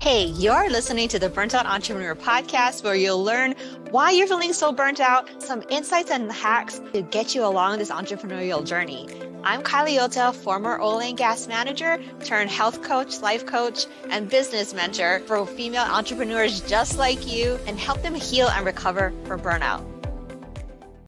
Hey, you're listening to the Burnt Out Entrepreneur podcast, where you'll learn why you're feeling so burnt out, some insights and hacks to get you along this entrepreneurial journey. I'm Kylie Ota, former oil and gas manager turned health coach, life coach, and business mentor for female entrepreneurs just like you and help them heal and recover from burnout.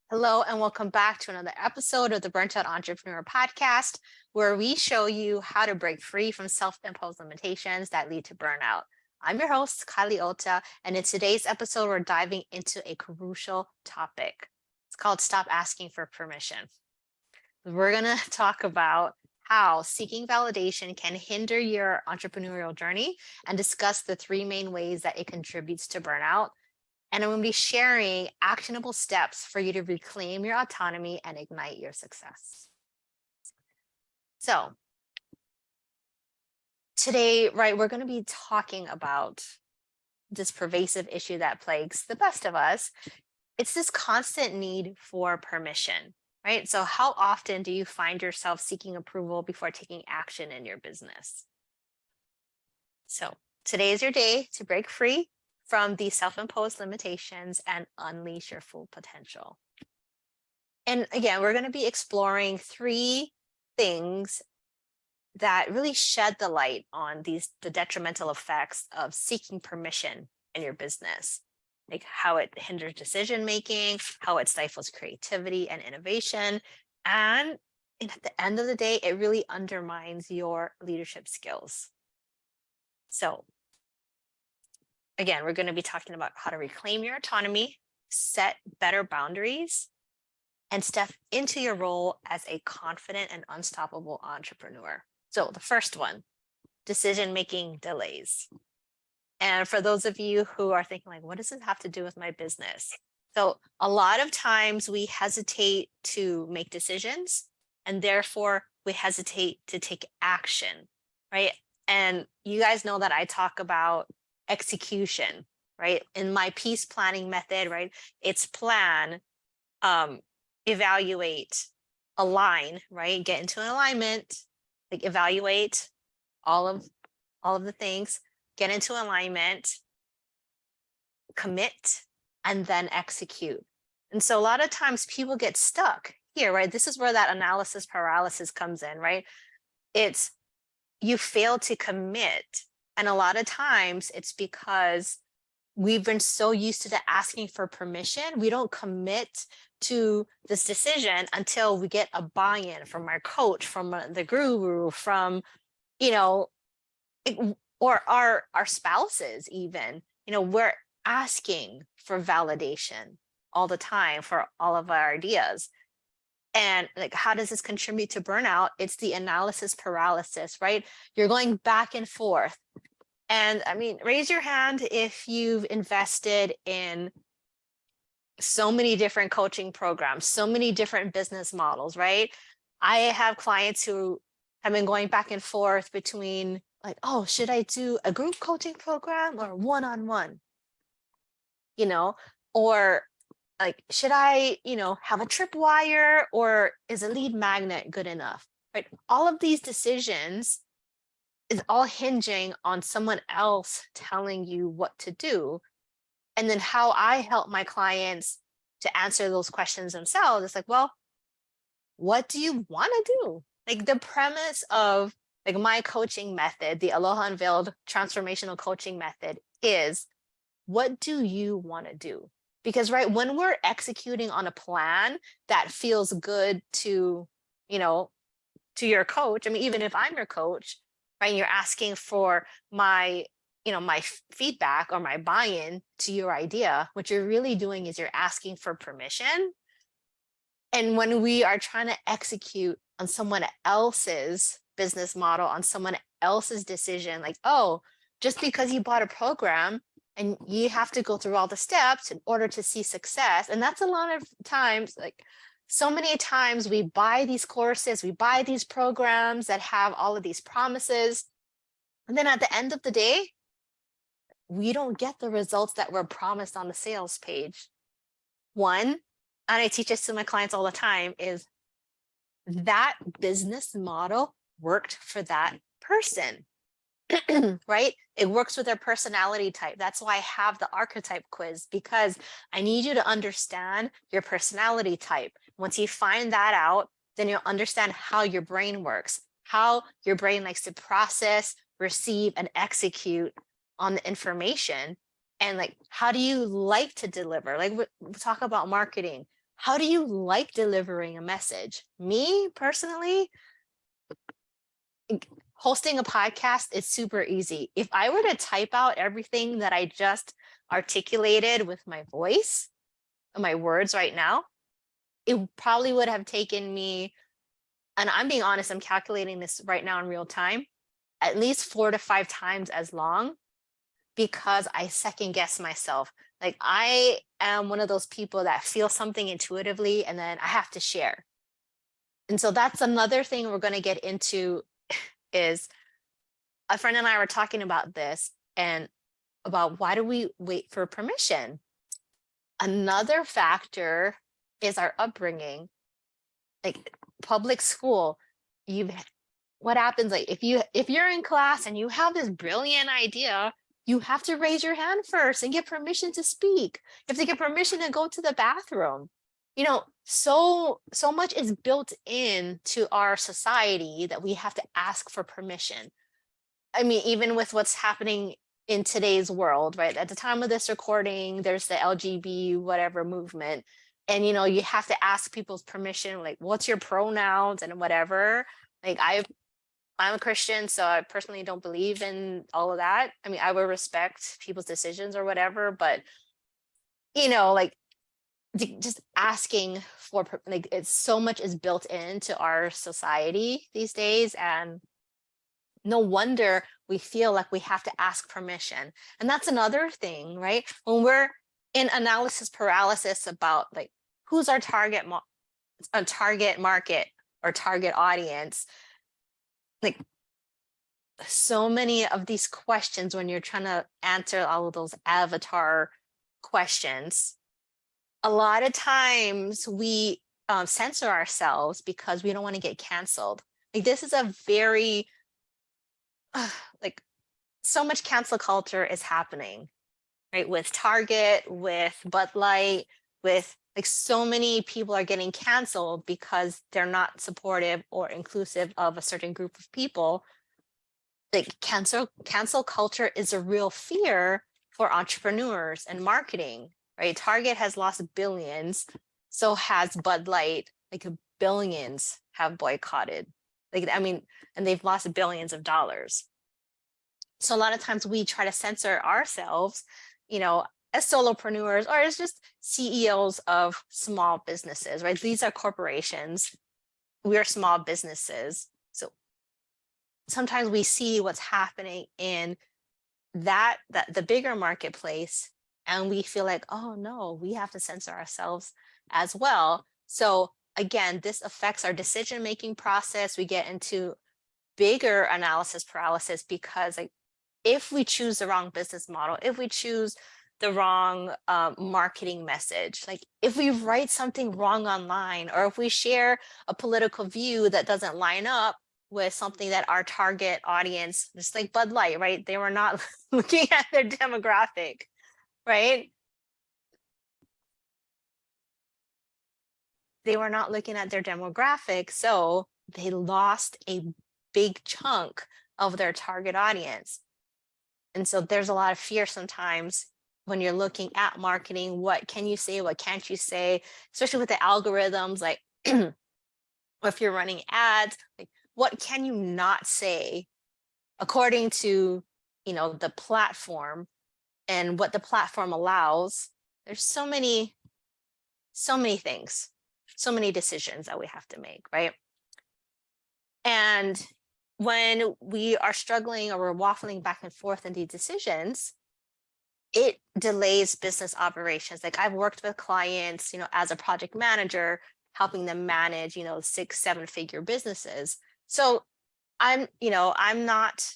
Hello, and welcome back to another episode of the Burnt Out Entrepreneur podcast, where we show you how to break free from self-imposed limitations that lead to burnout. I'm your host, Kylie Ota, and in today's episode, we're diving into a crucial topic. It's called Stop Asking for Permission. We're going to talk about how seeking validation can hinder your entrepreneurial journey and discuss the three main ways that it contributes to burnout. And I'm going to be sharing actionable steps for you to reclaim your autonomy and ignite your success. So today, we're going to be talking about this pervasive issue that plagues the best of us. It's this constant need for permission, right? So how often do you find yourself seeking approval before taking action in your business? So today is your day to break free from these self-imposed limitations and unleash your full potential. And again, we're going to be exploring three things that really shed the light on the detrimental effects of seeking permission in your business, like how it hinders decision making, how it stifles creativity and innovation, and at the end of the day, it really undermines your leadership skills. So again, we're going to be talking about how to reclaim your autonomy, set better boundaries, and step into your role as a confident and unstoppable entrepreneur. So the first one, decision-making delays. And for those of you who are thinking like, what does this have to do with my business? So a lot of times we hesitate to make decisions, and therefore we hesitate to take action, right? And you guys know that I talk about execution, right? In my peace planning method, right? It's plan, evaluate, align, right? Get into an alignment, like evaluate all of the things, get into alignment, commit, and then execute. And so a lot of times people get stuck here, right? This is where that analysis paralysis comes in, right? It's you fail to commit. And a lot of times it's because we've been so used to asking for permission. We don't commit to this decision until we get a buy-in from our coach, from the guru, from, or our spouses even. We're asking for validation all the time for all of our ideas. And like, how does this contribute to burnout? It's the analysis paralysis, right? You're going back and forth. And I mean, raise your hand if you've invested in so many different coaching programs, so many different business models, right? I have clients who have been going back and forth between like, oh, should I do a group coaching program or one-on-one? Or like, should I, have a tripwire, or is a lead magnet good enough, right? All of these decisions is all hinging on someone else telling you what to do. And then how I help my clients to answer those questions themselves, it's like, well, what do you want to do? Like the premise of like my coaching method, the Aloha Unveiled transformational coaching method, is what do you want to do? Because right, when we're executing on a plan that feels good to, to your coach, I mean, even if I'm your coach, right, you're asking for my feedback or my buy-in to your idea, what you're really doing is you're asking for permission. And when we are trying to execute on someone else's business model, on someone else's decision, like, oh, just because you bought a program and you have to go through all the steps in order to see success. And that's a lot of times, like so many times we buy these courses, we buy these programs that have all of these promises. And then at the end of the day, we don't get the results that were promised on the sales page. One, and I teach this to my clients all the time, is that business model worked for that person, right? It works with their personality type. That's why I have the archetype quiz, because I need you to understand your personality type. Once you find that out, then you'll understand how your brain works, how your brain likes to process, receive, and execute on the information. And like, how do you like to deliver? Like, we talk about marketing. How do you like delivering a message? Me personally, hosting a podcast is super easy. If I were to type out everything that I just articulated with my voice, my words right now, it probably would have taken me, and I'm being honest, I'm calculating this right now in real time, at least 4 to 5 times as long, because I second guess myself. Like, I am one of those people that feel something intuitively and then I have to share. And so that's another thing we're going to get into. Is a friend and I were talking about this, and about why do we wait for permission? Another factor is our upbringing. Like, public school, you what happens, like, if you're in class and you have this brilliant idea, you have to raise your hand first and get permission to speak. You have to get permission to go to the bathroom. So much is built into our society that we have to ask for permission. I mean, even with what's happening in today's world, right? At the time of this recording, there's the LGBT whatever movement. And you have to ask people's permission, like, what's your pronouns and whatever. Like, I'm a Christian, so I personally don't believe in all of that. I mean, I would respect people's decisions or whatever, but like, just asking for, like, it's so much is built into our society these days, and no wonder we feel like we have to ask permission. And that's another thing, right? When we're in analysis paralysis about, like, who's our target market or target audience, like, so many of these questions, when you're trying to answer all of those avatar questions, a lot of times we censor ourselves because we don't want to get canceled. Like, this is a very like, so much cancel culture is happening, right? With Target, with Bud Light, with, like, so many people are getting canceled because they're not supportive or inclusive of a certain group of people. Like, cancel culture is a real fear for entrepreneurs and marketing, right? Target has lost billions, so has Bud Light. Like, billions have boycotted. Like, I mean, and they've lost billions of dollars. So a lot of times we try to censor ourselves, as solopreneurs or as just CEOs of small businesses, right? These are corporations. We are small businesses. So sometimes we see what's happening in that the bigger marketplace, and we feel like, oh no, we have to censor ourselves as well. So again, this affects our decision-making process. We get into bigger analysis paralysis because, like, if we choose the wrong business model, if we choose the wrong marketing message, like, if we write something wrong online, or if we share a political view that doesn't line up with something that our target audience, just like Bud Light, right? They were not looking at their demographic, right? They were not looking at their demographic, so they lost a big chunk of their target audience. And so there's a lot of fear sometimes when you're looking at marketing. What can you say? What can't you say? Especially with the algorithms, like, if you're running ads, like, what can you not say according to, the platform and what the platform allows? There's so many things, so many decisions that we have to make, right? And when we are struggling or we're waffling back and forth in these decisions, it delays business operations. Like, I've worked with clients, as a project manager, helping them manage, 6-7 figure businesses. So I'm not,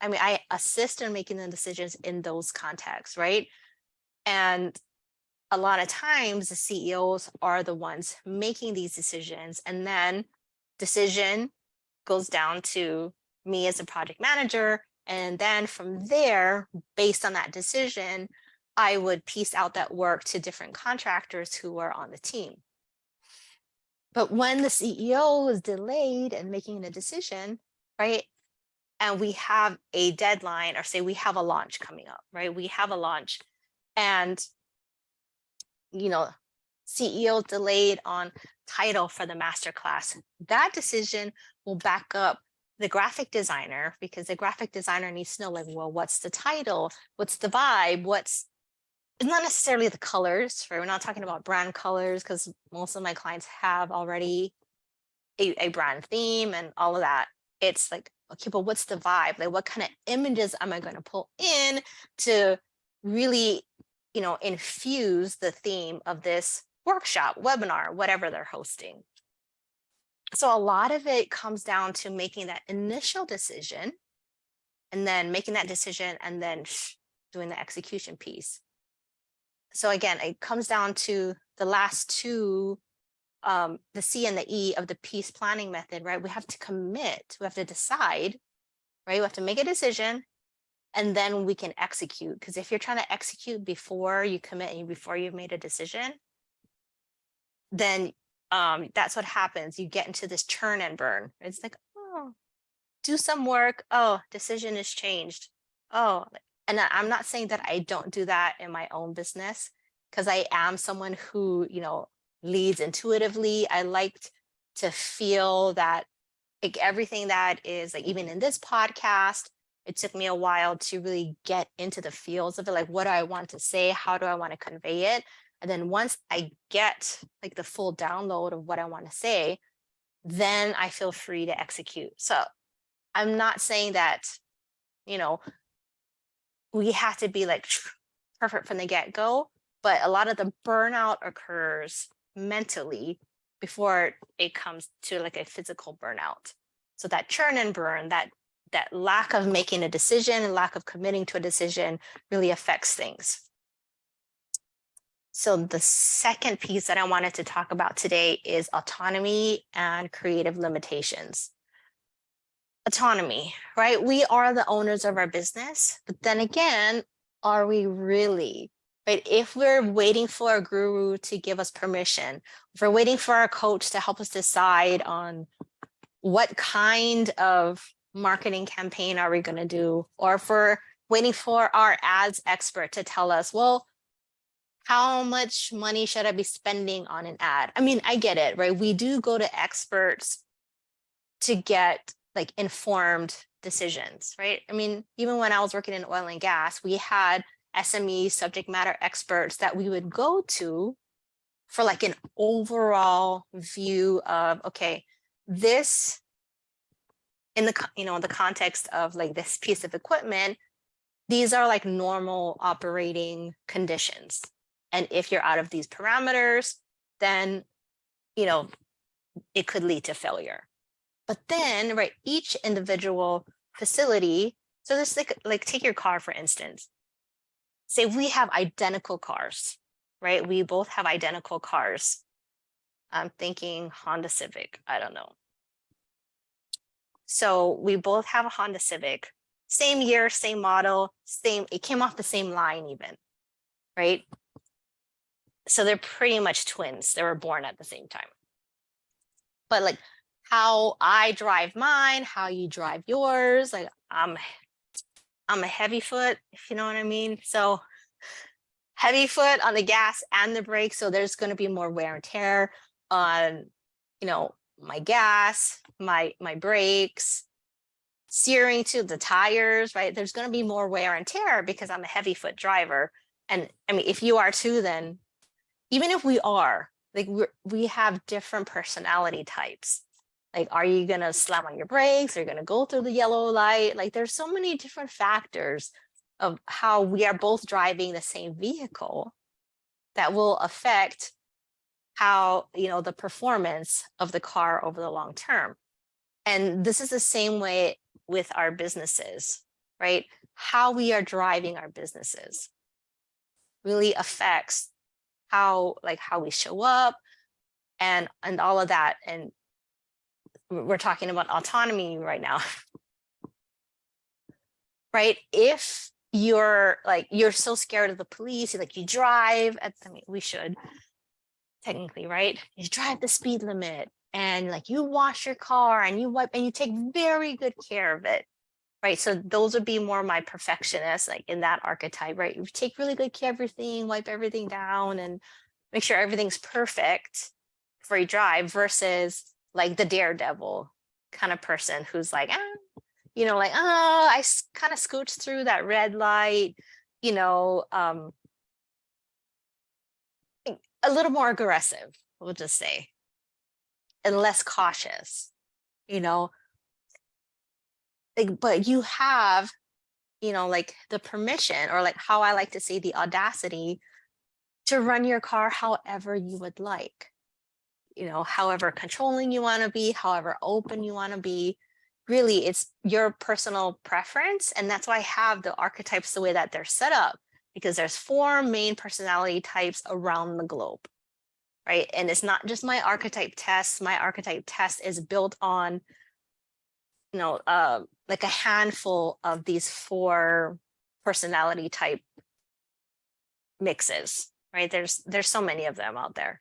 I mean, I assist in making the decisions in those contexts, right? And a lot of times the CEOs are the ones making these decisions, and then decision goes down to me as a project manager, And then from there, based on that decision, I would piece out that work to different contractors who were on the team. But when the CEO is delayed in making a decision, right? And we have a deadline, or say we have a launch coming up, right? We have a launch, and CEO delayed on title for the masterclass. That decision will back up the graphic designer, because the graphic designer needs to know, like, well, what's the title? What's the vibe? It's not necessarily the colors, right? We're not talking about brand colors, because most of my clients have already a brand theme and all of that. It's like, okay, but what's the vibe? Like, what kind of images am I going to pull in to really, infuse the theme of this workshop, webinar, whatever they're hosting? So a lot of it comes down to making that initial decision, and then making that decision, and then doing the execution piece. So again, it comes down to the last two, the C and the E of the peace planning method, right? We have to commit, we have to decide, right? We have to make a decision, and then we can execute. Because if you're trying to execute before you commit and before you've made a decision, then that's what happens. You get into this churn and burn. It's like, oh, do some work. Oh, decision is changed. Oh, and I'm not saying that I don't do that in my own business, because I am someone who, leads intuitively. I liked to feel that, like, everything that is, like, even in this podcast, it took me a while to really get into the feels of it. Like, what do I want to say? How do I want to convey it? And then once I get, like, the full download of what I want to say, then I feel free to execute. So I'm not saying that, we have to be like perfect from the get-go, but a lot of the burnout occurs mentally before it comes to, like, a physical burnout. So that churn and burn, that lack of making a decision and lack of committing to a decision really affects things. So the second piece that I wanted to talk about today is autonomy and creative limitations. Autonomy, right? We are the owners of our business, but then again, are we really? Right? If we're waiting for a guru to give us permission, if we're waiting for our coach to help us decide on what kind of marketing campaign are we going to do, or if we're waiting for our ads expert to tell us, well, how much money should I be spending on an ad? I mean, I get it, right? We do go to experts to get, like, informed decisions, right? I mean, even when I was working in oil and gas, we had SME subject matter experts that we would go to for, like, an overall view of, okay, this, in the context of, like, this piece of equipment, these are, like, normal operating conditions. And if you're out of these parameters, then, it could lead to failure. But then, right, each individual facility, so this, like take your car, for instance. Say we have identical cars, right? We both have identical cars. I'm thinking Honda Civic, I don't know. So we both have a Honda Civic, same year, same model, it came off the same line even, right? So they're pretty much twins. They were born at the same time. But, like, how I drive mine, how you drive yours, like, I'm a heavy foot, if you know what I mean. So heavy foot on the gas and the brake. So there's going to be more wear and tear on, my gas, my brakes, steering to the tires, right? There's going to be more wear and tear because I'm a heavy foot driver. And I mean, if you are too, then even if we are, like, we have different personality types. Like, are you going to slam on your brakes? Are you going to go through the yellow light? Like, there's so many different factors of how we are both driving the same vehicle that will affect how, the performance of the car over the long term. And this is the same way with our businesses, right? How we are driving our businesses really affects how we show up and all of that. And we're talking about autonomy right now. right? If you're like, you're so scared of the police, you drive at, I mean, we should technically, right? You drive the speed limit and like you wash your car and you wipe and you take very good care of it, right? So those would be more my perfectionists, like in that archetype, right? You take really good care of everything, wipe everything down and make sure everything's perfect before you drive, versus like the daredevil kind of person who's like, like, oh, I kind of scooched through that red light, you know, a little more aggressive, we'll just say, and less cautious, you know, like, but you have, like the permission, or like how I like to say, the audacity to run your car however you would like, however controlling you want to be, however open you want to be. Really, it's your personal preference. And that's why I have the archetypes the way that they're set up, because there's 4 main personality types around the globe, right? And it's not just my archetype test. My archetype test is built on, like a handful of these 4 personality type mixes, right? There's so many of them out there.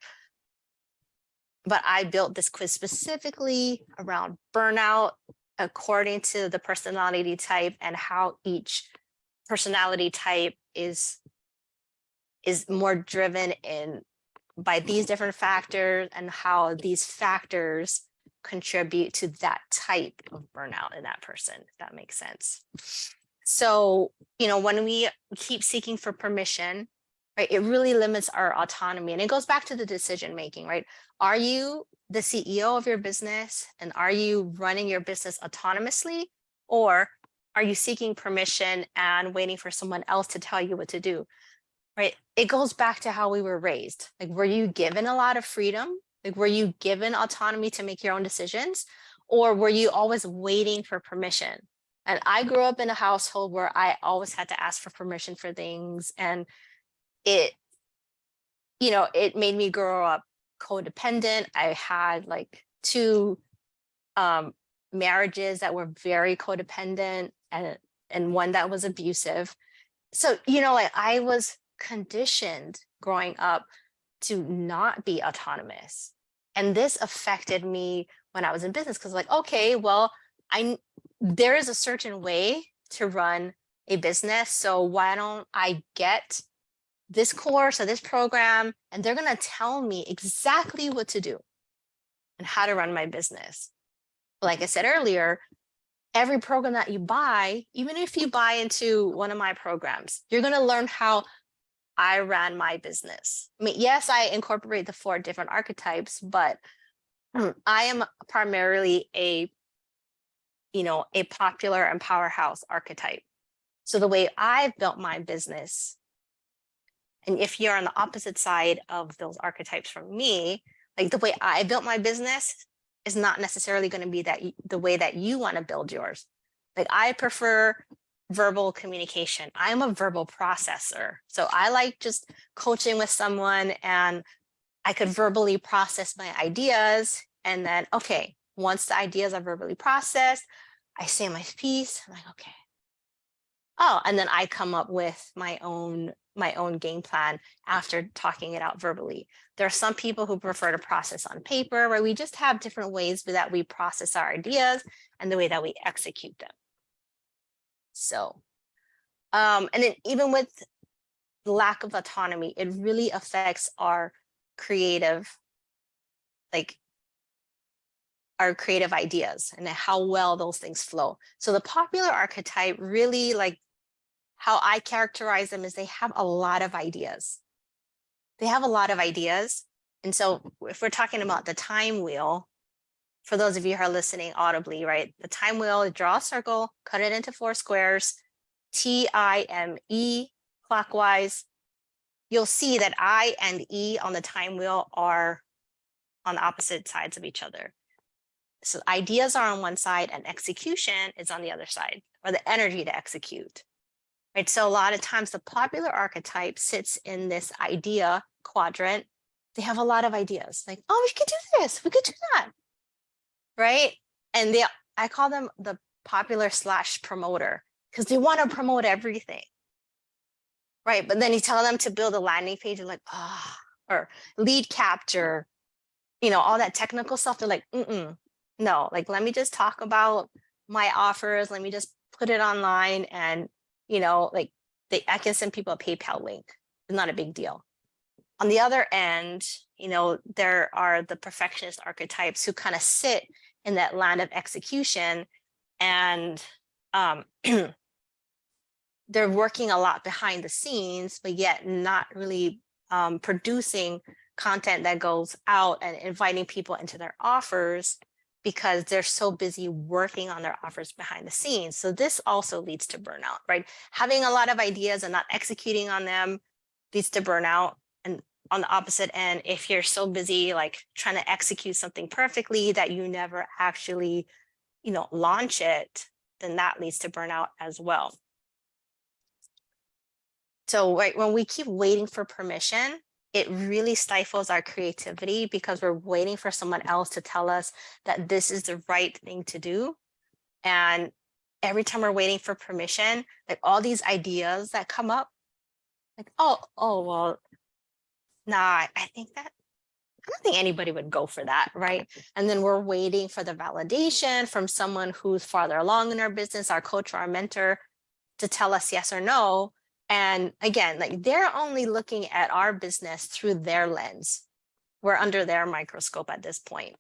But I built this quiz specifically around burnout according to the personality type, and how each personality type is more driven in by these different factors, and how these factors contribute to that type of burnout in that person, if that makes sense. So, when we keep seeking for permission, right, it really limits our autonomy. And it goes back to the decision making, right? Are you the CEO of your business, and are you running your business autonomously, or are you seeking permission and waiting for someone else to tell you what to do, right? It goes back to how we were raised. Like, were you given a lot of freedom? Like, were you given autonomy to make your own decisions, or were you always waiting for permission? And I grew up in a household where I always had to ask for permission for things, and it made me grow up codependent. I had like 2 marriages that were very codependent, and one that was abusive. So, like, I was conditioned growing up to not be autonomous. And this affected me when I was in business, because like, okay, well, there is a certain way to run a business. So why don't I get this course or this program, and they're going to tell me exactly what to do and how to run my business. Like I said earlier, every program that you buy, even if you buy into one of my programs, you're going to learn how I ran my business. I mean, yes, I incorporate the 4 different archetypes, but I am primarily a popular and powerhouse archetype. So the way I've built my business, and if you're on the opposite side of those archetypes from me, like the way I built my business is not necessarily going to be the way that you want to build yours. Like, I prefer verbal communication. I'm a verbal processor. So I like just coaching with someone, and I could verbally process my ideas. And then, okay, once the ideas are verbally processed, I say my piece. I'm like, okay. Oh, and then I come up with my own game plan after talking it out verbally. There are some people who prefer to process on paper, where we just have different ways that we process our ideas and the way that we execute them. So, and then even with the lack of autonomy, it really affects our creative ideas and how well those things flow. So the popular archetype, really, like how I characterize them, is they have a lot of ideas. They have a lot of ideas. And so if we're talking about the time wheel, for those of you who are listening audibly, right? The time wheel, draw a circle, cut it into 4 squares, TIME clockwise. You'll see that I and E on the time wheel are on the opposite sides of each other. So ideas are on one side and execution is on the other side, or the energy to execute. Right? So a lot of times the popular archetype sits in this idea quadrant. They have a lot of ideas, like, oh, we could do this, we could do that, right? And I call them the popular / promoter, because they want to promote everything. Right. But then you tell them to build a landing page and like, or lead capture, all that technical stuff. They're like, no, like, let me just talk about my offers. Let me just put it online and, like I can send people a PayPal link. It's not a big deal. On the other end, there are the perfectionist archetypes who kind of sit in that land of execution, and they're working a lot behind the scenes, but yet not really producing content that goes out and inviting people into their offers because they're so busy working on their offers behind the scenes. So this also leads to burnout, right? Having a lot of ideas and not executing on them leads to burnout. And on the opposite end, if you're so busy like trying to execute something perfectly that you never actually, launch it, then that leads to burnout as well. So right, when we keep waiting for permission, it really stifles our creativity because we're waiting for someone else to tell us that this is the right thing to do. And every time we're waiting for permission, like all these ideas that come up, like, well, nah, I don't think anybody would go for that, right? And then we're waiting for the validation from someone who's farther along in our business, our coach or our mentor, to tell us yes or no. And again, like they're only looking at our business through their lens. We're under their microscope at this point.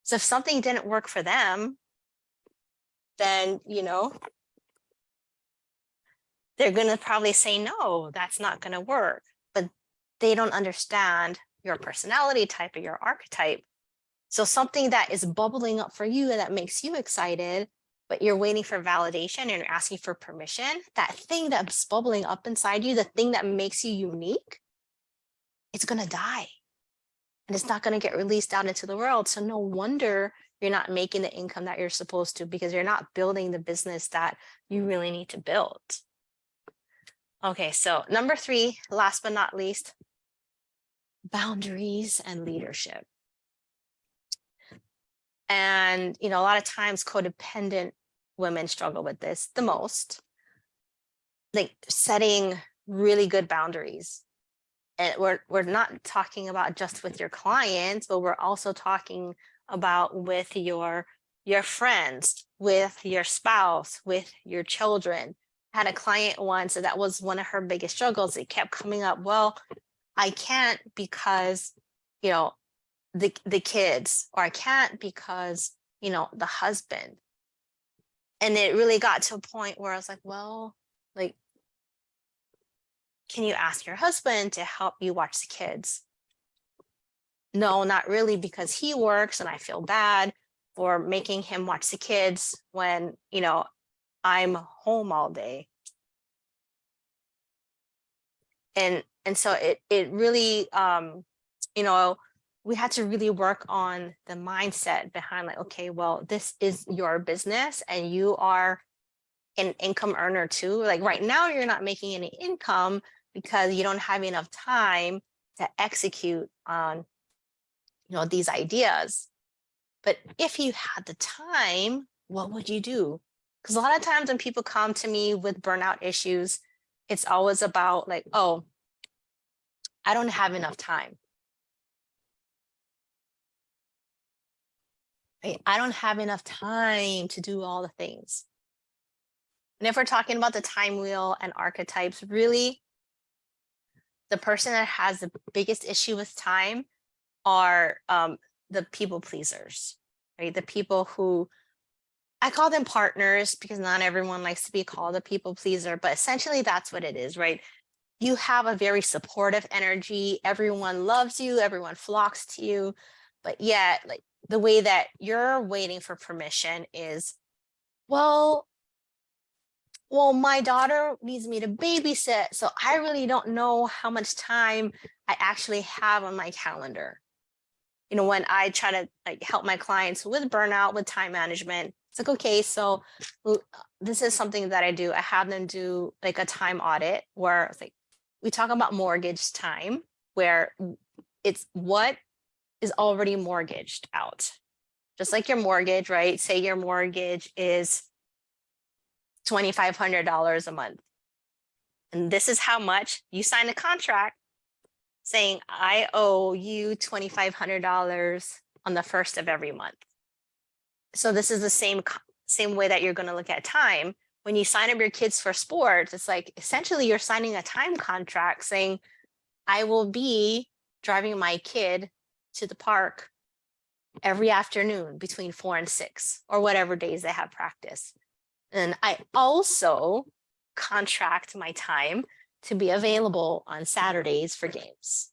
So if something didn't work for them, then, they're going to probably say, no, that's not going to work. But they don't understand your personality type or your archetype. So something that is bubbling up for you and that makes you excited, but you're waiting for validation and you're asking for permission, that thing that's bubbling up inside you, the thing that makes you unique, it's going to die. And it's not going to get released out into the world. So no wonder you're not making the income that you're supposed to, because you're not building the business that you really need to build. Okay, so number 3, last but not least, boundaries and leadership. And, a lot of times codependent women struggle with this the most, like setting really good boundaries. And we're not talking about just with your clients, but we're also talking about with your friends, with your spouse, with your children. I had a client once, and that was one of her biggest struggles. It kept coming up, well, I can't because, the kids, or I can't because, the husband. And it really got to a point where I was like, well, like, can you ask your husband to help you watch the kids? No, not really, because he works and I feel bad for making him watch the kids when, I'm home all day. And so it really, we had to really work on the mindset behind like, okay, well, this is your business and you are an income earner too. Like right now, you're not making any income because you don't have enough time to execute on, these ideas. But if you had the time, what would you do? Because a lot of times when people come to me with burnout issues, it's always about like, oh, I don't have enough time. Right? I don't have enough time to do all the things. And if we're talking about the time wheel and archetypes, really, the person that has the biggest issue with time are the people pleasers, right? The people who, I call them partners because not everyone likes to be called a people pleaser, but essentially that's what it is, right? You have a very supportive energy. Everyone loves you. Everyone flocks to you. But yet, like the way that you're waiting for permission is, well, my daughter needs me to babysit, so I really don't know how much time I actually have on my calendar. When I try to like help my clients with burnout, with time management, it's like, okay, so this is something that I do. I have them do like a time audit where it's like, we talk about mortgage time, where it's what is already mortgaged out. Just like your mortgage, right? Say your mortgage is $2,500 a month. And this is how much you sign a contract saying, I owe you $2,500 on the first of every month. So this is the same way that you're going to look at time. When you sign up your kids for sports, it's like essentially you're signing a time contract saying, I will be driving my kid to the park every afternoon between 4 and 6 or whatever days they have practice. And I also contract my time to be available on Saturdays for games.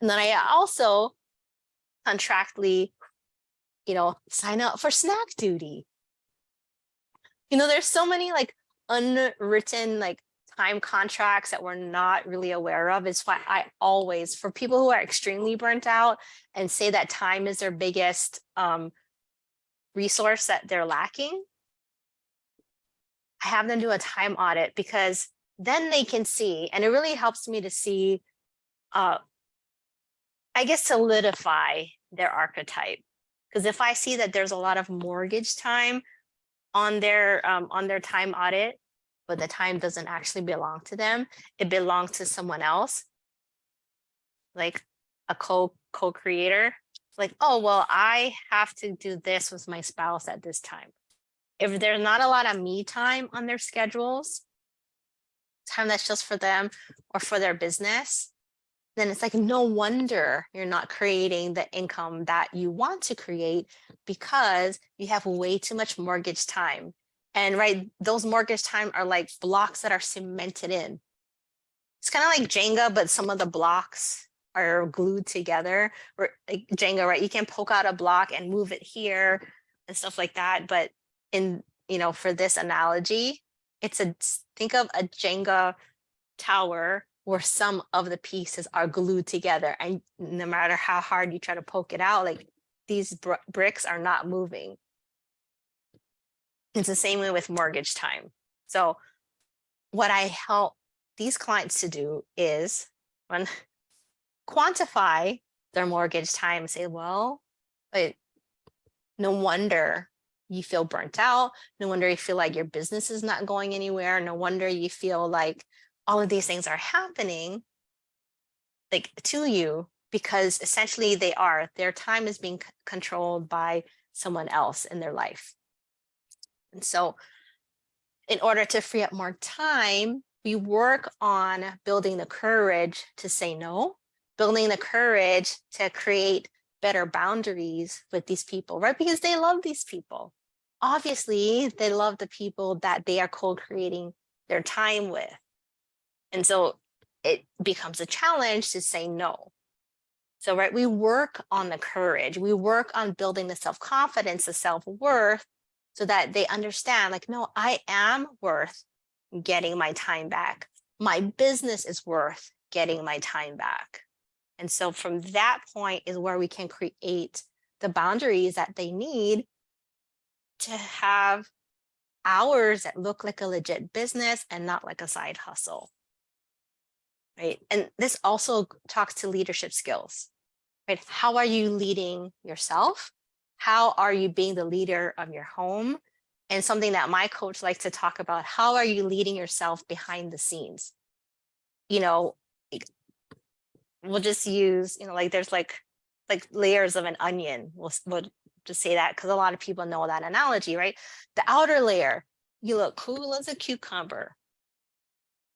And then I also contractually, sign up for snack duty. There's so many like unwritten like time contracts that we're not really aware of. It's why I always, for people who are extremely burnt out and say that time is their biggest resource that they're lacking, I have them do a time audit, because then they can see, and it really helps me to see, I guess, solidify their archetype. Because if I see that there's a lot of mortgage time on their time audit, but the time doesn't actually belong to them, it belongs to someone else, like a co-creator. Like, oh, well, I have to do this with my spouse at this time. If there's not a lot of me time on their schedules, time that's just for them or for their business, then it's like, no wonder you're not creating the income that you want to create, because you have way too much mortgage time. And right, those mortgage time are like blocks that are cemented in. It's kind of like Jenga, but some of the blocks are glued together. Or like Jenga, right? You can poke out a block and move it here and stuff like that. But for this analogy, think of a Jenga tower where some of the pieces are glued together, and no matter how hard you try to poke it out, like these bricks are not moving. It's the same way with mortgage time. So what I help these clients to do is quantify their mortgage time and say, well, no wonder you feel burnt out. No wonder you feel like your business is not going anywhere. No wonder you feel like all of these things are happening like to you, because essentially their time is being controlled by someone else in their life. And so in order to free up more time, we work on building the courage to say no, building the courage to create better boundaries with these people, right? Because they love these people. Obviously, they love the people that they are co-creating their time with. And so it becomes a challenge to say no. So, right, we work on the courage, we work on building the self-confidence, the self-worth, so that they understand, like, no, I am worth getting my time back. My business is worth getting my time back. And so from that point is where we can create the boundaries that they need to have hours that look like a legit business and not like a side hustle. Right. And this also talks to leadership skills, right? How are you leading yourself? How are you being the leader of your home? And something that my coach likes to talk about, how are you leading yourself behind the scenes? We'll just use, like there's like layers of an onion. We'll just say that because a lot of people know that analogy, right? The outer layer, you look cool as a cucumber.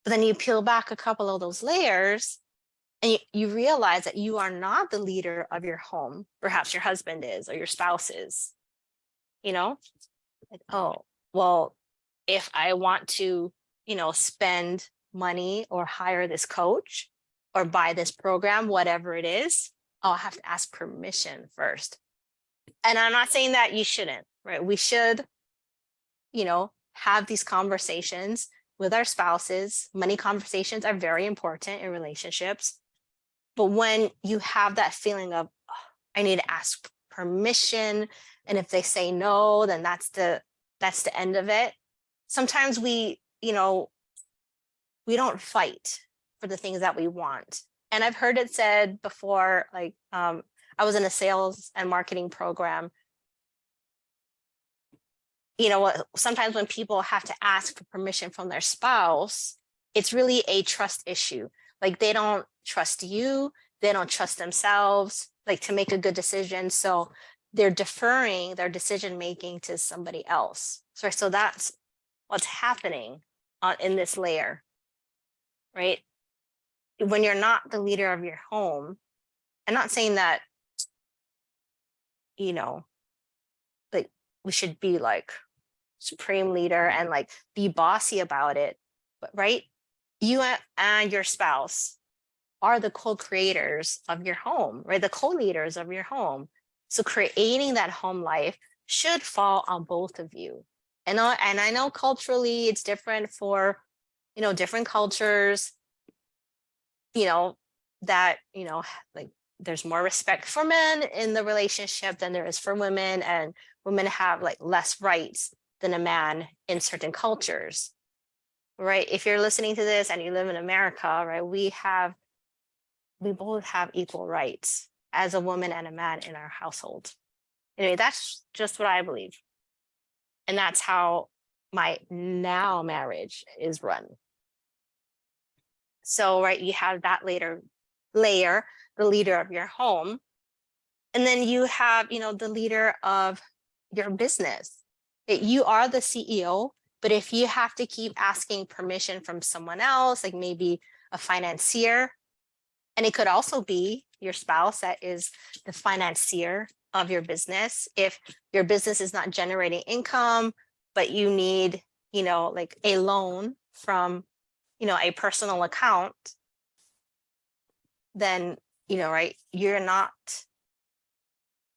But then you peel back a couple of those layers and you realize that you are not the leader of your home. Perhaps your husband is, or your spouse is, like, oh, well, if I want to, spend money or hire this coach or buy this program, whatever it is, I'll have to ask permission first. And I'm not saying that you shouldn't, right? We should, have these conversations with our spouses. Money conversations are very important in relationships. But when you have that feeling of, oh, I need to ask permission, and if they say no, then that's the end of it. Sometimes we don't fight for the things that we want. And I've heard it said before, like I was in a sales and marketing program, sometimes when people have to ask for permission from their spouse, it's really a trust issue. Like they don't trust you, they don't trust themselves, like to make a good decision. So they're deferring their decision making to somebody else. So that's what's happening in this layer, right? When you're not the leader of your home, I'm not saying that, like we should be like supreme leader and like be bossy about it, but right, you and your spouse are the co-creators of your home, right? The co-leaders of your home. So creating that home life should fall on both of you. And I know culturally it's different for different cultures, that like there's more respect for men in the relationship than there is for women, and women have like less rights than a man in certain cultures, right? If you're listening to this and you live in America, right, we both have equal rights as a woman and a man in our household. Anyway, that's just what I believe. And that's how my now marriage is run. So, right, you have that layer, the leader of your home. And then you have, the leader of your business. You are the CEO, but if you have to keep asking permission from someone else, like maybe a financier, and it could also be your spouse that is the financier of your business. If your business is not generating income, but you need, like a loan from, a personal account, then, right, you're not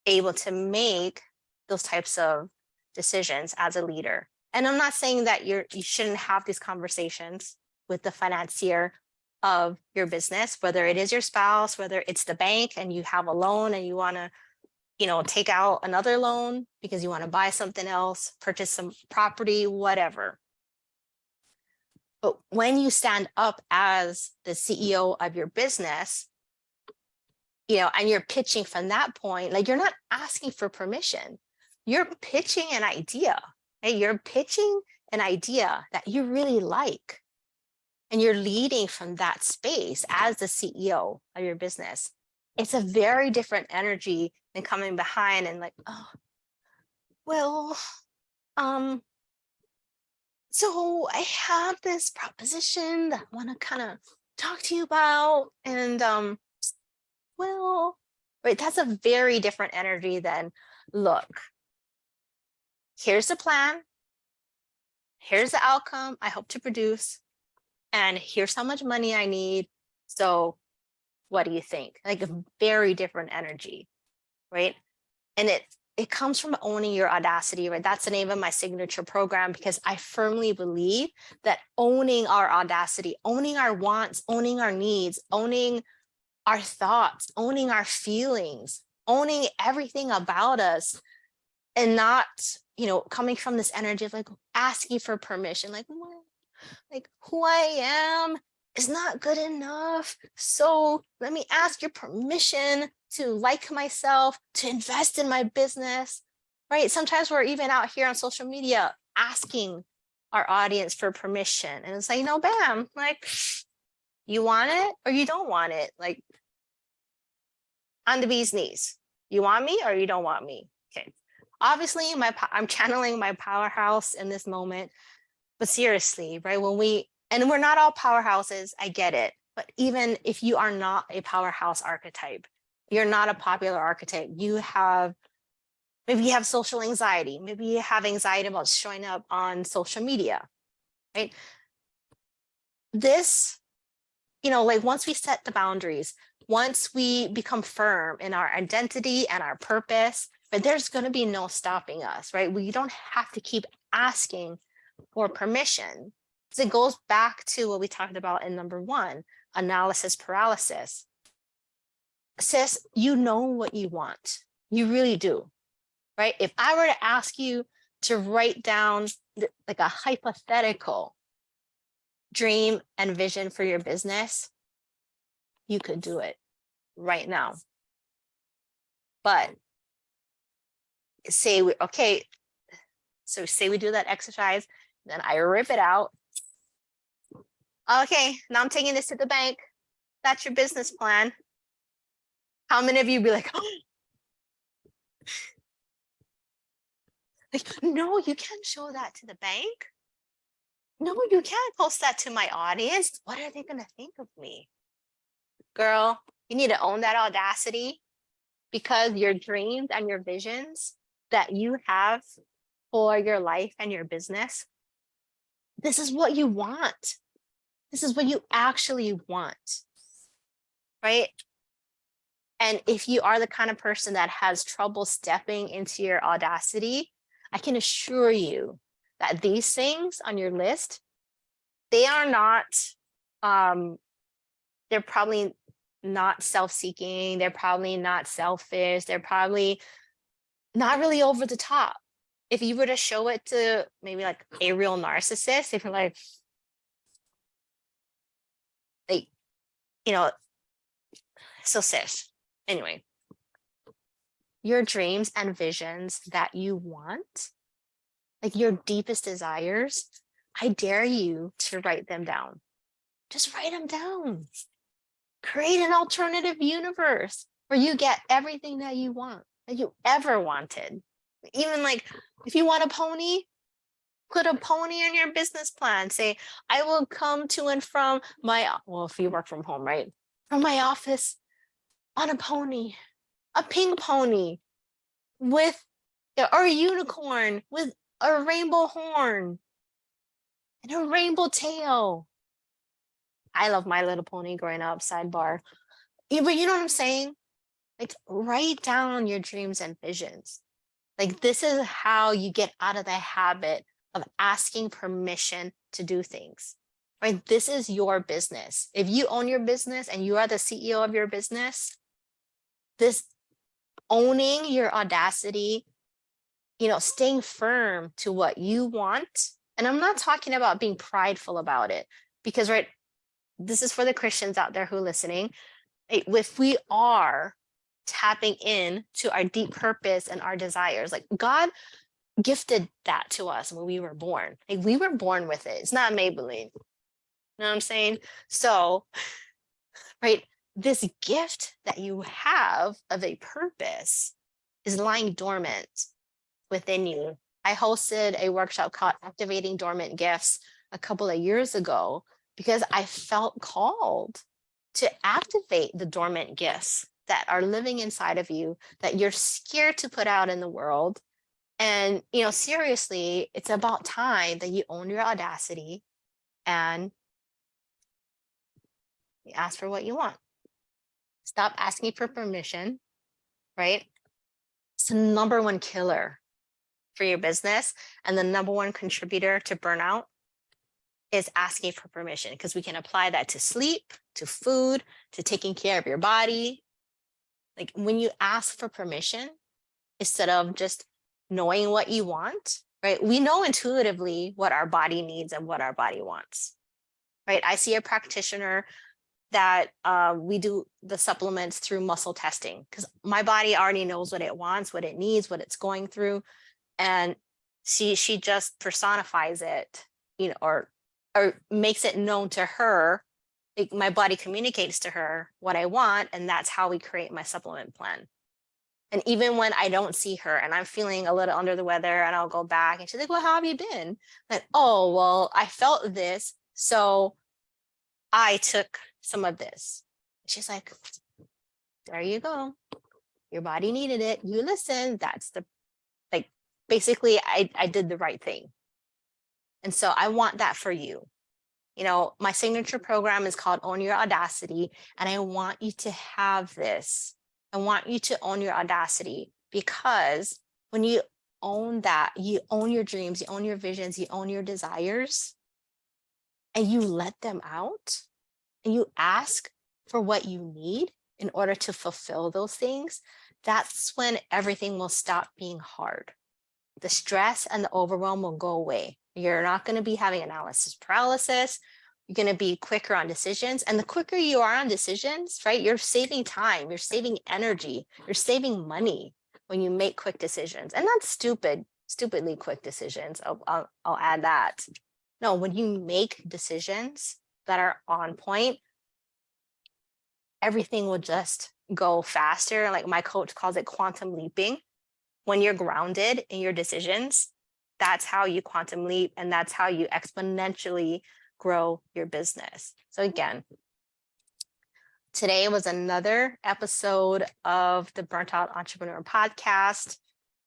able to make those types of decisions as a leader. And I'm not saying that you shouldn't have these conversations with the financier of your business, whether it is your spouse, whether it's the bank and you have a loan and you want to, take out another loan because you want to buy something else, purchase some property, whatever. But when you stand up as the CEO of your business, and you're pitching from that point, like you're not asking for permission. You're pitching an idea, right? You're pitching an idea that you really like. And you're leading from that space as the CEO of your business. It's a very different energy than coming behind and like, oh, well, so I have this proposition that I want to kind of talk to you about. And well, right, that's a very different energy than, look, here's the plan, here's the outcome I hope to produce, and here's how much money I need. So what do you think? Like a very different energy, right? And it comes from owning your audacity, right? That's the name of my signature program, because I firmly believe that owning our audacity, owning our wants, owning our needs, owning our thoughts, owning our feelings, owning everything about us, and not, coming from this energy of like asking for permission, like who I am is not good enough. So let me ask your permission to like myself, to invest in my business, right? Sometimes we're even out here on social media asking our audience for permission. And it's like, bam, like, you want it or you don't want it? Like, on the bee's knees. You want me or you don't want me? Okay. Obviously, I'm channeling my powerhouse in this moment. But seriously, right? And we're not all powerhouses, I get it. But even if you are not a powerhouse archetype, you're not a popular archetype, maybe you have social anxiety, maybe you have anxiety about showing up on social media, right? This, like once we set the boundaries, once we become firm in our identity and our purpose, but there's going to be no stopping us, right? We don't have to keep asking for permission. So it goes back to what we talked about in number 1, analysis paralysis. Sis, you know what you want. You really do, right? If I were to ask you to write down like a hypothetical dream and vision for your business, you could do it right now. But say, okay, So say we do that exercise, then I rip it out. Okay, now I'm taking this to the bank. That's your business plan. How many of you be like, oh, like, no, you can't show that to the bank. No, you can't post that to my audience. What are they going to think of me? Girl, you need to own that audacity, because your dreams and your visions that you have for your life and your business, this is what you want. This is what you actually want, right? And if you are the kind of person that has trouble stepping into your audacity, I can assure you that these things on your list, they are not, they're probably not self-seeking. They're probably not selfish. They're probably not really over the top. If you were to show it to maybe like a real narcissist, if you're like, you know, so sis, anyway, your dreams and visions that you want, like your deepest desires, I dare you to write them down. Just write them down. Create an alternative universe where you get everything that you want, that you ever wanted. Even like if you want a pony, put a pony in your business plan. Say, I will come to and from my, well, if you work from home, right? From my office on a pony, a pink pony with, or a unicorn with a rainbow horn and a rainbow tail. I love My Little Pony growing up, sidebar. Yeah, but you know what I'm saying? Like, write down your dreams and visions. Like, this is how you get out of the habit of asking permission to do things, right? This is your business. If you own your business and you are the CEO of your business, this owning your audacity, staying firm to what you want. And I'm not talking about being prideful about it, because, right, this is for the Christians out there who are listening. If we are tapping in to our deep purpose and our desires, like God gifted that to us when we were born. Like we were born with it. It's not Maybelline. You know what I'm saying? So, right, this gift that you have of a purpose is lying dormant within you. I hosted a workshop called Activating Dormant Gifts a couple of years ago because I felt called to activate the dormant gifts that are living inside of you that you're scared to put out in the world. And, seriously, it's about time that you own your audacity and you ask for what you want. Stop asking for permission, right? It's the number one killer for your business and the number one contributor to burnout is asking for permission, because we can apply that to sleep, to food, to taking care of your body. Like when you ask for permission, instead of just knowing what you want, right? We know intuitively what our body needs and what our body wants, right? I see a practitioner that we do the supplements through muscle testing, because my body already knows what it wants, what it needs, what it's going through. And she just personifies it, or makes it known to her. Like my body communicates to her what I want, and that's how we create my supplement plan. And even when I don't see her and I'm feeling a little under the weather and I'll go back and she's like, well, how have you been? Like, oh, well, I felt this, so I took some of this. She's like, there you go. Your body needed it. You listen. That's basically I did the right thing. And so I want that for you. My signature program is called Own Your Audacity. And I want you to have this. I want you to own your audacity, because when you own that, you own your dreams, you own your visions, you own your desires, and you let them out and you ask for what you need in order to fulfill those things, that's when everything will stop being hard. The stress and the overwhelm will go away. You're not going to be having analysis paralysis. You're going to be quicker on decisions. And the quicker you are on decisions, right, you're saving time, you're saving energy, you're saving money when you make quick decisions. And that's stupid. stupidly quick decisions. I'll add that. No, when you make decisions that are on point, everything will just go faster. Like my coach calls it quantum leaping. When you're grounded in your decisions, that's how you quantum leap, and that's how you exponentially grow your business. So again, today was another episode of the Burnt Out Entrepreneur podcast.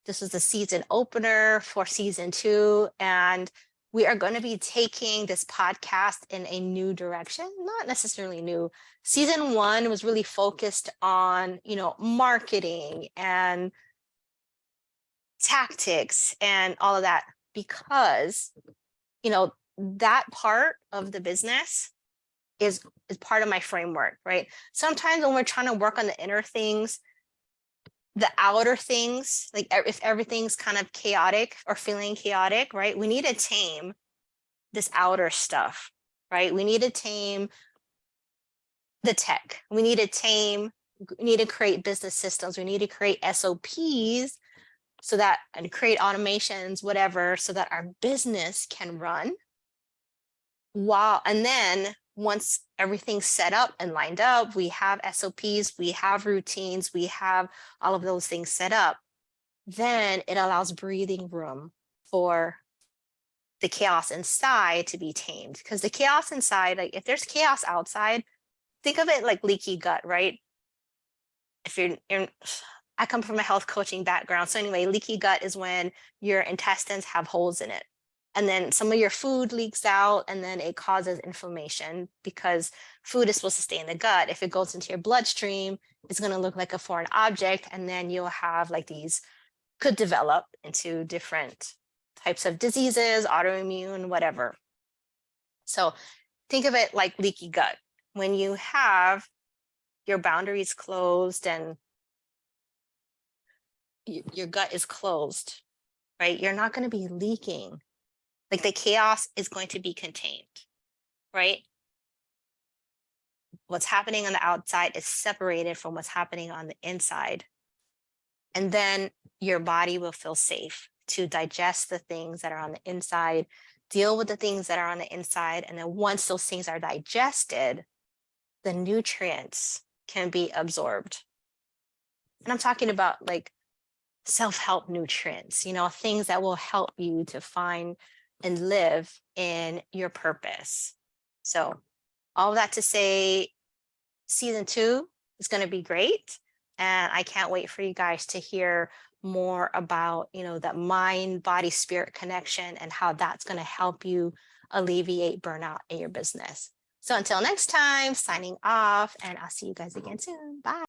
This was the season opener for season 2, and we are going to be taking this podcast in a new direction. Not necessarily new. Season 1 was really focused on, marketing and tactics and all of that, because, that part of the business is part of my framework, right? Sometimes when we're trying to work on the inner things, the outer things, like if everything's kind of chaotic or feeling chaotic, right? We need to tame this outer stuff, right? We need to tame the tech. We need to create business systems. We need to create SOPs and create automations, whatever, so that our business can run. And then once everything's set up and lined up, we have SOPs, we have routines, we have all of those things set up, then it allows breathing room for the chaos inside to be tamed. Because the chaos inside, like if there's chaos outside, think of it like leaky gut, right? I come from a health coaching background. So anyway, leaky gut is when your intestines have holes in it. And then some of your food leaks out, and then it causes inflammation, because food is supposed to stay in the gut. If it goes into your bloodstream, it's going to look like a foreign object. And then you'll have could develop into different types of diseases, autoimmune, whatever. So think of it like leaky gut. When you have your boundaries closed and your gut is closed, right? You're not going to be leaking. Like the chaos is going to be contained, right? What's happening on the outside is separated from what's happening on the inside. And then your body will feel safe to digest the things that are on the inside, deal with the things that are on the inside. And then once those things are digested, the nutrients can be absorbed. And I'm talking about self-help nutrients, things that will help you to find and live in your purpose. So all that to say, season 2 is going to be great. And I can't wait for you guys to hear more about, that mind, body, spirit connection and how that's going to help you alleviate burnout in your business. So until next time, signing off, and I'll see you guys again soon. Bye.